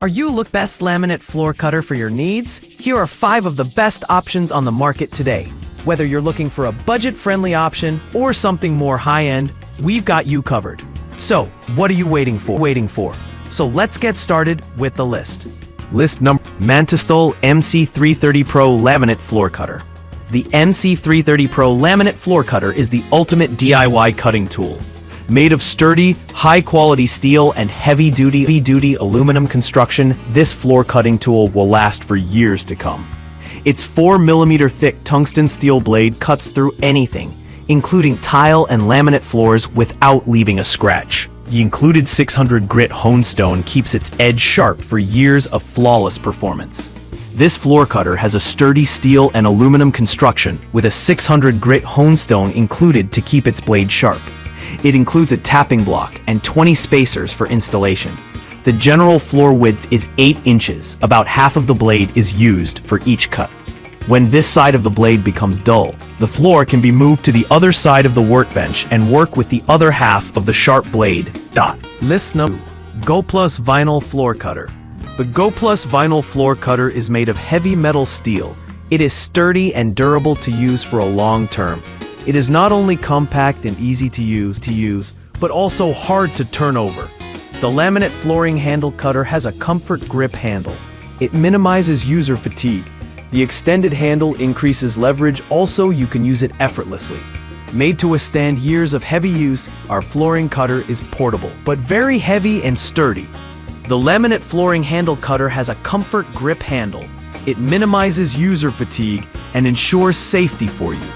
Are you look best laminate floor cutter for your needs? Here are 5 of the best options on the market today. Whether you're looking for a budget-friendly option or something more high-end, we've got you covered. So, what are you waiting for? So let's get started with the list. List number: Mantistal MC330 Pro Laminate Floor Cutter. The MC330 Pro Laminate Floor Cutter is the ultimate DIY cutting tool. Made of sturdy, high-quality steel and heavy-duty aluminum construction, this floor cutting tool will last for years to come. Its 4mm thick tungsten steel blade cuts through anything, including tile and laminate floors without leaving a scratch. The included 600 grit hone stone keeps its edge sharp for years of flawless performance. This floor cutter has a sturdy steel and aluminum construction with a 600 grit hone stone included to keep its blade sharp. It includes a tapping block and 20 spacers for installation. The general floor width is 8 inches. About half of the blade is used for each cut. When this side of the blade becomes dull, the floor can be moved to the other side of the workbench and work with the other half of the sharp blade. List number: Go Plus Vinyl Floor Cutter. The Go Plus Vinyl Floor Cutter is made of heavy metal steel. It is sturdy and durable to use for a long term. It is not only compact and easy to use, but also hard to turn over. The laminate flooring handle cutter has a comfort grip handle. It minimizes user fatigue. The extended handle increases leverage, also you can use it effortlessly. Made to withstand years of heavy use, our flooring cutter is portable, but very heavy and sturdy. The laminate flooring handle cutter has a comfort grip handle. It minimizes user fatigue and ensures safety for you.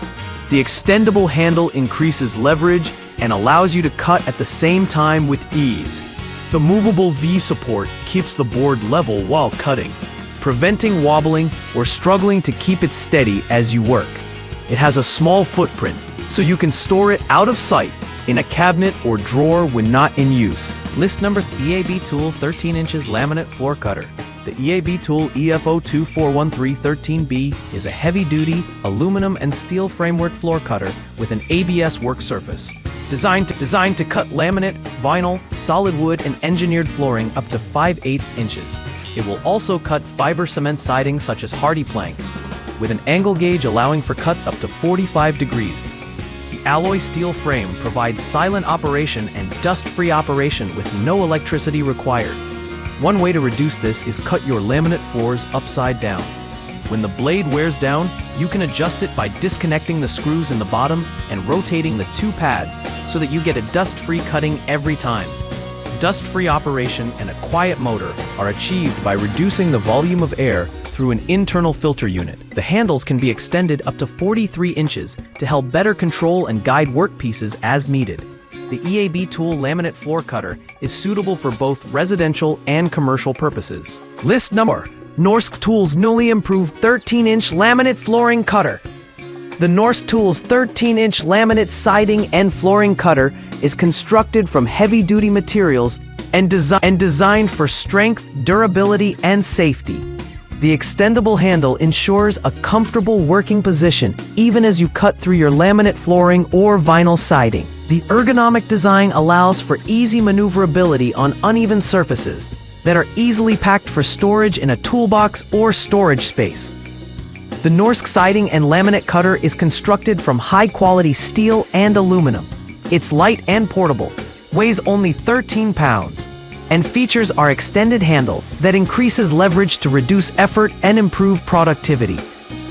The extendable handle increases leverage and allows you to cut at the same time with ease. The movable V support keeps the board level while cutting, preventing wobbling or struggling to keep it steady as you work. It has a small footprint, so you can store it out of sight in a cabinet or drawer when not in use. List number: EAB Tool 13 inches Laminate Floor Cutter. The EAB Tool EFO241313B is a heavy-duty aluminum and steel framework floor cutter with an ABS work surface. Designed to cut laminate, vinyl, solid wood, and engineered flooring up to 5/8 inches. It will also cut fiber cement siding such as hardy plank, with an angle gauge allowing for cuts up to 45 degrees. The alloy steel frame provides silent operation and dust-free operation with no electricity required. One way to reduce this is cut your laminate floors upside down. When the blade wears down, you can adjust it by disconnecting the screws in the bottom and rotating the 2 pads so that you get a dust-free cutting every time. Dust-free operation and a quiet motor are achieved by reducing the volume of air through an internal filter unit. The handles can be extended up to 43 inches to help better control and guide workpieces as needed. The EAB Tool Laminate Floor Cutter is suitable for both residential and commercial purposes. List number: Norsk Tools newly improved 13-inch Laminate Flooring Cutter. The Norsk Tools 13-inch laminate siding and flooring cutter is constructed from heavy-duty materials and designed for strength, durability, and safety. The extendable handle ensures a comfortable working position even as you cut through your laminate flooring or vinyl siding. The ergonomic design allows for easy maneuverability on uneven surfaces that are easily packed for storage in a toolbox or storage space. The Norsk siding and laminate cutter is constructed from high-quality steel and aluminum. It's light and portable, weighs only 13 pounds, and features our extended handle that increases leverage to reduce effort and improve productivity.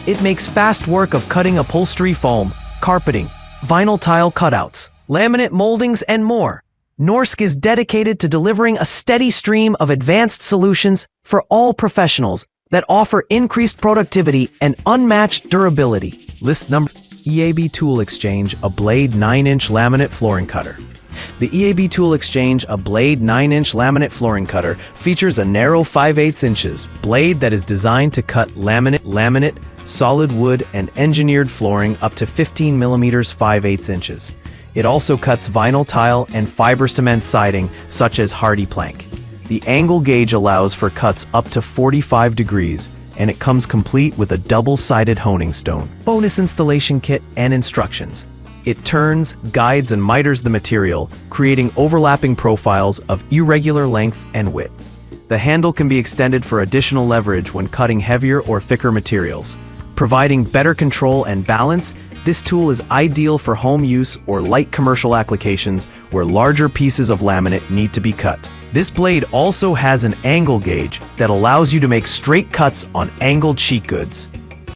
It makes fast work of cutting upholstery foam, carpeting, vinyl tile cutouts, laminate moldings, and more. Norsk is dedicated to delivering a steady stream of advanced solutions for all professionals that offer increased productivity and unmatched durability. List number: EAB Tool Exchange, a blade 9-inch laminate flooring cutter. The EAB Tool Exchange, a blade 9-inch laminate flooring cutter, features a narrow 5/8 inches blade that is designed to cut laminate, solid wood, and engineered flooring up to 15 millimeters 5/8 inches. It also cuts vinyl tile and fiber cement siding such as hardy plank. The angle gauge allows for cuts up to 45 degrees, and it comes complete with a double-sided honing stone. Bonus installation kit and instructions. It turns, guides, and miters the material, creating overlapping profiles of irregular length and width. The handle can be extended for additional leverage when cutting heavier or thicker materials. Providing better control and balance, this tool is ideal for home use or light commercial applications where larger pieces of laminate need to be cut. This blade also has an angle gauge that allows you to make straight cuts on angled sheet goods.